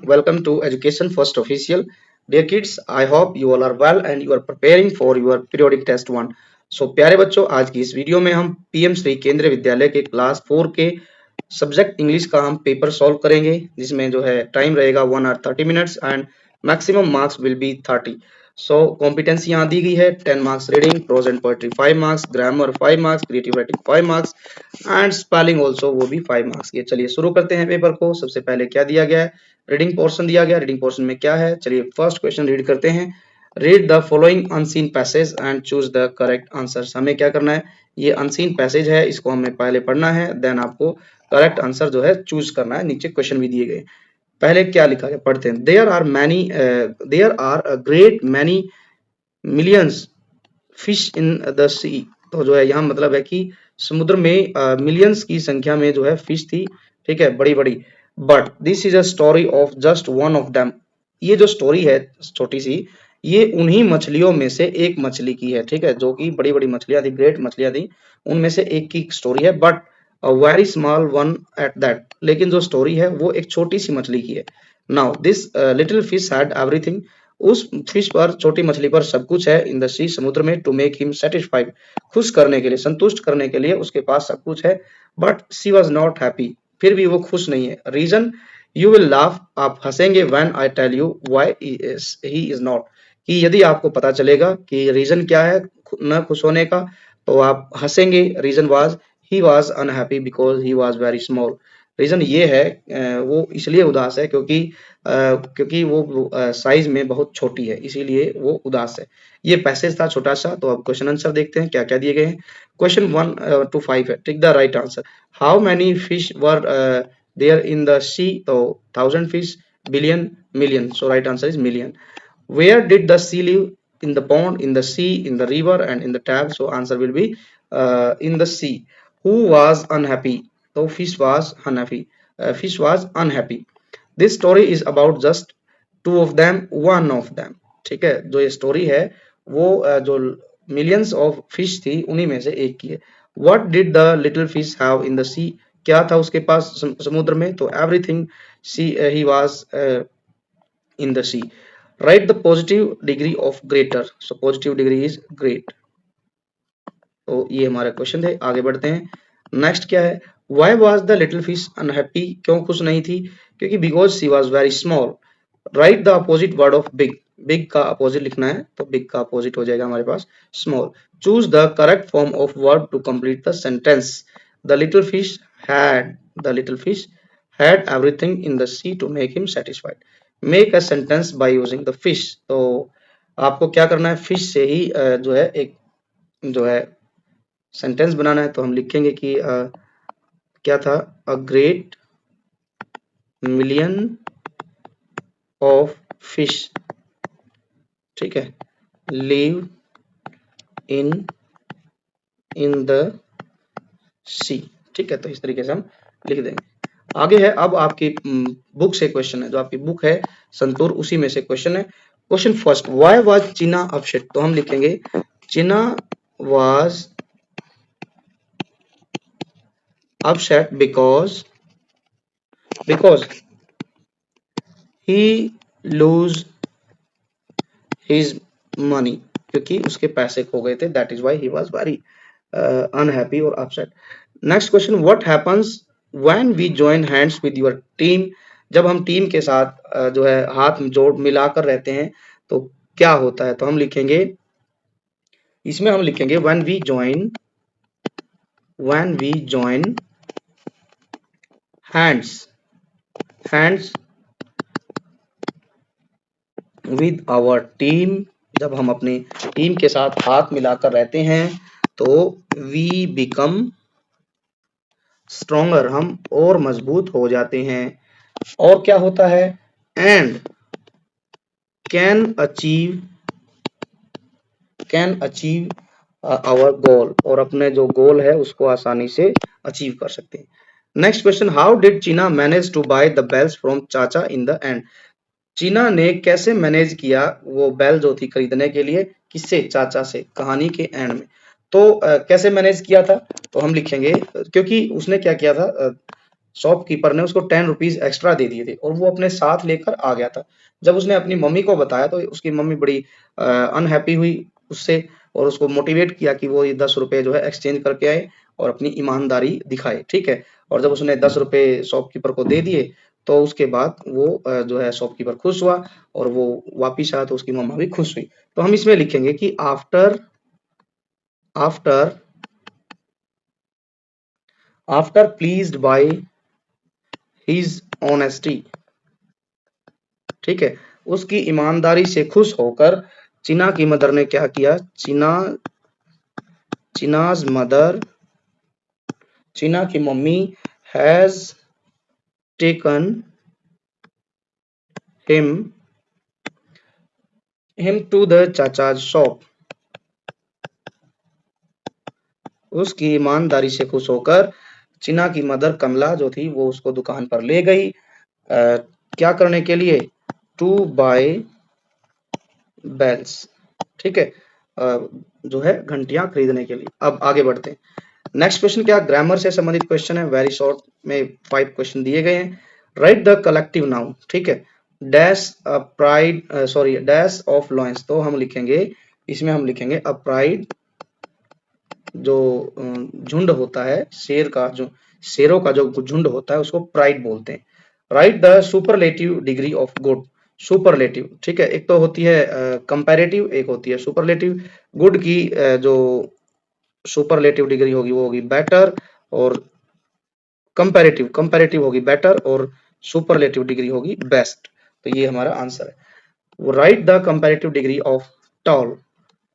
welcome to Education First Official. Dear kids, I hope you all are well and you are preparing for your periodic test 1. So प्यारे बच्चों, आज की इस video में हम PM Shri केंद्रीय विद्यालय के क्लास 4 के सब्जेक्ट इंग्लिश का हम पेपर सॉल्व करेंगे, जिसमें जो है टाइम रहेगा 1 hour 30 minutes and maximum marks will be 30. So competency यहाँ दी गई है 10 marks reading, prose and poetry 5 marks, grammar 5 marks, creative writing 5 marks and spelling also वो भी 5 मार्क्स के। चलिए शुरू करते हैं पेपर को। सबसे पहले क्या दिया गया है, रीडिंग पोर्शन दिया गया। रीडिंग पोर्शन में क्या है, चलिए फर्स्ट क्वेश्चन रीड करते हैं। Read the following unseen passage and choose the correct answer. हमें क्या करना है, ये अनसीन पैसेज है, इसको हमें पहले पढ़ना है, देन आपको करेक्ट आंसर जो है चूज करना है। नीचे क्वेश्चन भी दिए गए। पहले क्या लिखा है पढ़ते हैं। There are a great many millions fish in the sea. तो जो है यहाँ मतलब है कि समुद्र में मिलियंस की संख्या में जो है फिश थी, ठीक है, बड़ी बड़ी। But this is a story of just one of them. ये जो स्टोरी है छोटी सी, ये उन्हीं मछलियों में से एक मछली की है, ठीक है, जो कि बड़ी बड़ी मछलियां थी, ग्रेट मछलियां थी, उनमें से एक की स्टोरी है। But a very small one at that. लेकिन जो स्टोरी है वो एक छोटी सी मछली की है। Now this little fish had everything. उस फिश पर, छोटी मछली पर सब कुछ है, इन द सी, समुद्र में, टू मेक हिम सेटिस्फाइड, खुश करने के लिए, संतुष्ट करने के लिए उसके पास सब कुछ है। But she was not happy, फिर भी वो खुश नहीं है। रीजन, यू विल लाफ, आप हंसेंगे, when I tell you why he is not, कि यदि आपको पता चलेगा कि रीजन क्या है न खुश होने का, तो आप हंसेंगे। Reason was, he was unhappy because he was very small. Reason ये है वो इसलिए उदास है क्योंकि वो साइज में बहुत छोटी है, इसीलिए वो उदास है। ये पैसेज था छोटा सा। तो अब क्वेश्चन आंसर देखते हैं क्या क्या दिए गए हैं। क्वेश्चन 1 to 5 है, tick the right answer. How many fish were there in the sea. तो 1000 fish, billion, million. So right answer is million. Where did the sea live? In the pond, in the sea, in the river, and in the tap. So answer will be in the sea. Who was unhappy? So fish was unhappy. Fish was unhappy. This story is about just two of them, one of them. ठीक है, जो ये story है वो जो millions of fish थी उन्हीं में से एक की है। What did the little fish have in the sea? क्या था उसके पास समुद्र में? तो everything he was in the sea. Write the positive degree of greater. So positive degree is great. तो ये हमारा क्वेश्चन थे। आगे बढ़ते हैं। नेक्स्ट क्या है, why was the little fish unhappy? क्यों खुश नहीं थी? क्योंकि because she was very small. Write the opposite word of big. big का अपोजिट लिखना है, तो big का अपोजिट हो जाएगा हमारे पास small. Choose the correct form of verb to complete the sentence. The little fish had everything in the sea to make him satisfied. Make a sentence by using the fish. तो आपको क्या करना है, fish से ही जो है एक जो है सेंटेंस बनाना है। तो हम लिखेंगे कि क्या था, a great million of fish, ठीक है, लिव इन द सी। ठीक है, तो इस तरीके से हम लिख देंगे। आगे है, अब आपकी बुक से क्वेश्चन है, जो आपकी बुक है संतूर, उसी में से क्वेश्चन है। क्वेश्चन फर्स्ट, व्हाई वाज चीना अपसेट। तो हम लिखेंगे चीना was upset because he lose his money, क्योंकि उसके पैसे खो गए थे, that is why he was very unhappy or upset. Next question, what happens when we join hands with your team? जब हम टीम के साथ जो है हाथ जोड़ मिलाकर रहते हैं तो क्या होता है। तो हम लिखेंगे, इसमें हम लिखेंगे when we join hands with our team। जब हम अपनी टीम के साथ हाथ मिलाकर रहते हैं तो we become stronger, हम और मजबूत हो जाते हैं। और क्या होता है, and can achieve our goal, और अपने जो गोल है उसको आसानी से अचीव कर सकते हैं। Next question, how did Cheena manage to buy the bells from chacha in the end. चीना ने कैसे मैनेज किया वो बेल जो थी खरीदने के लिए, किससे, चाचा से, कहानी के एंड में। तो कैसे मैनेज किया था, तो हम लिखेंगे, क्योंकि उसने क्या किया था, शॉपकीपर ने उसको 10 रुपीज एक्स्ट्रा दे दिए थे और वो अपने साथ लेकर आ गया था। जब उसने अपनी मम्मी को बताया तो उसकी मम्मी बड़ी अनहैप्पी हुई उससे और उसको मोटिवेट किया कि वो ये 10 रुपए जो है एक्सचेंज करके आए और अपनी ईमानदारी दिखाए, ठीक है। और जब उसने 10 रुपए शॉपकीपर को दे दिए तो उसके बाद वो जो है शॉपकीपर खुश हुआ और वो वापिस आया तो उसकी मम्मा भी खुश हुई। तो हम इसमें लिखेंगे कि after after after pleased by his honesty, ठीक है, उसकी ईमानदारी से खुश होकर चीना की मदर ने क्या किया, चीनाज मदर, चीना की मम्मी has taken him to the chacha's shop, उसकी ईमानदारी से खुश होकर चीना की मदर कमला जो थी वो उसको दुकान पर ले गई क्या करने के लिए, टू बाय बेल्स, ठीक है, जो है घंटियां खरीदने के लिए। अब आगे बढ़ते हैं। नेक्स्ट क्वेश्चन क्या, ग्रामर से संबंधित क्वेश्चन है, वेरी शॉर्ट में 5 क्वेश्चन दिए गए हैं। राइट द कलेक्टिव नाउन, ठीक है, dash pride sorry dash of lions, तो हम लिखेंगे इसमें हम लिखेंगे अ प्राइड, जो झुंड होता है शेर का, जो शेरों का जो झुंड होता है उसको प्राइड बोलते हैं। Right the superlative degree of good, superlative, ठीक है, एक तो होती है कंपैरेटिव, एक होती है सुपरलेटिव। गुड की जो सुपरलेटिव डिग्री होगी वो होगी बेटर, और कंपैरेटिव कंपैरेटिव होगी बेटर, और सुपरलेटिव डिग्री होगी बेस्ट। तो ये हमारा आंसर है। वो right the comparative degree of tall,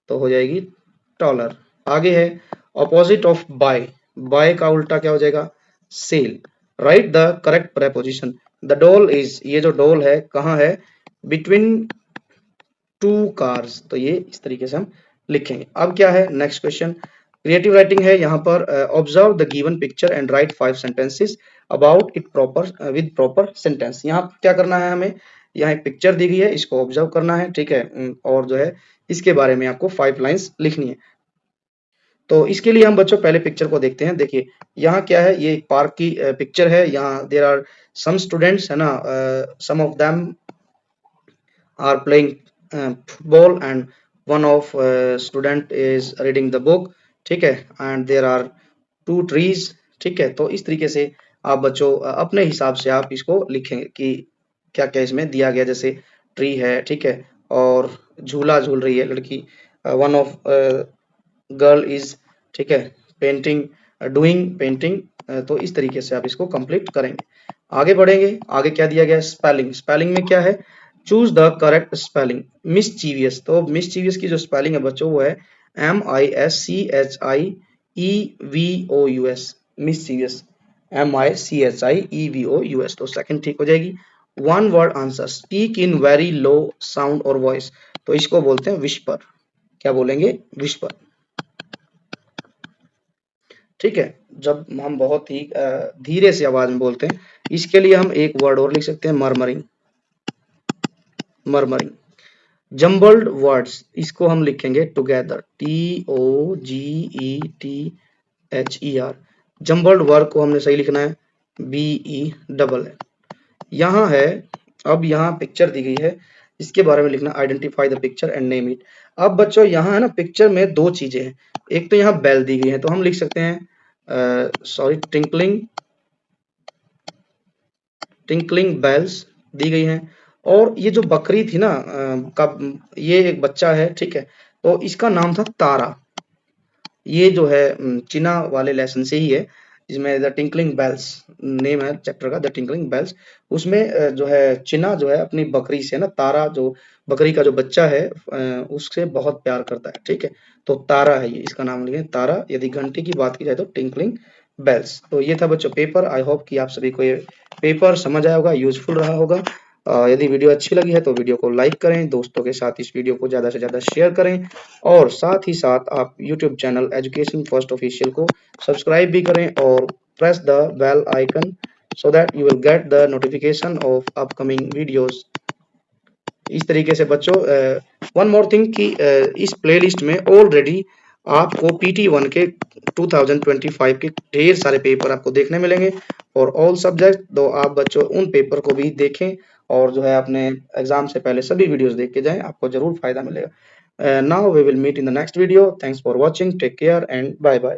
तो हो जाएगी टॉलर। आगे है ऑपोजिट ऑफ बाय, बाय का उल्टा क्या हो जाएगा, sell. Write the correct preposition, the doll is, ये जो डॉल है कहाँ है, बिटवीन टू कार्स, तो ये इस तरीके से हम लिखेंगे। अब क्या है नेक्स्ट क्वेश्चन, क्रिएटिव राइटिंग है यहाँ पर। Observe the given picture and right 5 sentences about it proper with proper sentence. यहाँ क्या करना है हमें, यहाँ एक पिक्चर दी गई है, इसको ऑब्जर्व करना है, ठीक है, और जो है इसके बारे में आपको 5 लाइंस लिखनी है। तो इसके लिए हम बच्चों पहले पिक्चर को देखते हैं। देखिए यहाँ क्या है, ये एक पार्क की पिक्चर है। यहाँ देयर आर सम स्टूडेंट्स, है ना, some of them are playing football and one of student is reading the book, ठीक है, and there are 2 trees, ठीक है। तो इस तरीके से आप बच्चों अपने हिसाब से आप इसको लिखेंगे कि क्या क्या इसमें दिया गया, जैसे ट्री है, ठीक है, और झूला झूल रही है लड़की, वन ऑफ गर्ल इज, ठीक है, पेंटिंग, डूइंग पेंटिंग। तो इस तरीके से आप इसको कंप्लीट करेंगे। आगे बढ़ेंगे, आगे क्या दिया गया है, स्पेलिंग। स्पेलिंग में क्या है, choose the correct spelling. Mischievous, तो मिसचीवियस की जो स्पेलिंग है बच्चों वो है MISCHIEVOUS, मिसचीवियस MICHIEVOUS, तो सेकंड ठीक हो जाएगी। One word answer, speak in very low sound और वॉइस, तो इसको बोलते हैं विस्पर। क्या बोलेंगे, विस्पर, ठीक है, जब हम बहुत ही धीरे से आवाज में बोलते हैं। इसके लिए हम एक वर्ड और लिख सकते हैं, मरमरिंग, मरमरिंग। जम्बल्ड वर्ड्स, इसको हम लिखेंगे टुगेदर, TOGETHER। जम्बल्ड वर्ड को हमने सही लिखना है, BELL। यहाँ है, अब यहाँ पिक्चर दी गई है, इसके बारे में लिखना, identify the picture and name it. अब बच्चों यहाँ है ना, पिक्चर में 2 चीजें हैं, एक तो यहाँ बेल दी गई है, तो हम लिख सकते हैं सॉरी टिंकलिंग, टिंकलिंग बेल्स दी गई हैं। और ये जो बकरी थी ना ये एक बच्चा है, ठीक है, तो इसका नाम था तारा। ये जो है चीना वाले लेसन से ही है, जिसमें द टिंकलिंग बेल्स नेम है चैप्टर का, द टिंकलिंग बेल्स। उसमें जो है चीना जो है अपनी बकरी से ना, तारा जो बकरी का जो बच्चा है उससे बहुत प्यार करता है, ठीक है, तो तारा है ये, इसका नाम लिखे तारा। यदि घंटी की बात की जाए तो टिंकलिंग बेल्स। तो ये था बच्चों पेपर। आई होप कि आप सभी को ये पेपर समझ आया होगा, यूजफुल रहा होगा। यदि वीडियो अच्छी लगी है तो वीडियो को लाइक करें, दोस्तों के साथ इस वीडियो को ज़्यादा से ज़्यादा शेयर करें, और साथ ही साथ आप YouTube channel education first official को सब्सक्राइब भी करें और press the bell icon so that you will get the notification of upcoming videos. इस तरीके से बच्चों वन मोर थिंग कि इस प्लेलिस्ट में ऑलरेडी आपको PT1 के 2025 के ढेर सारे पेपर आपको देखने मिलेंगे फॉर ऑल सब्जेक्ट। तो आप बच्चों उन पेपर को भी देखें और जो है अपने एग्जाम से पहले सभी वीडियोस देख के जाएं, आपको जरूर फायदा मिलेगा। Now we will meet in the next video. Thanks for watching, take care and bye bye.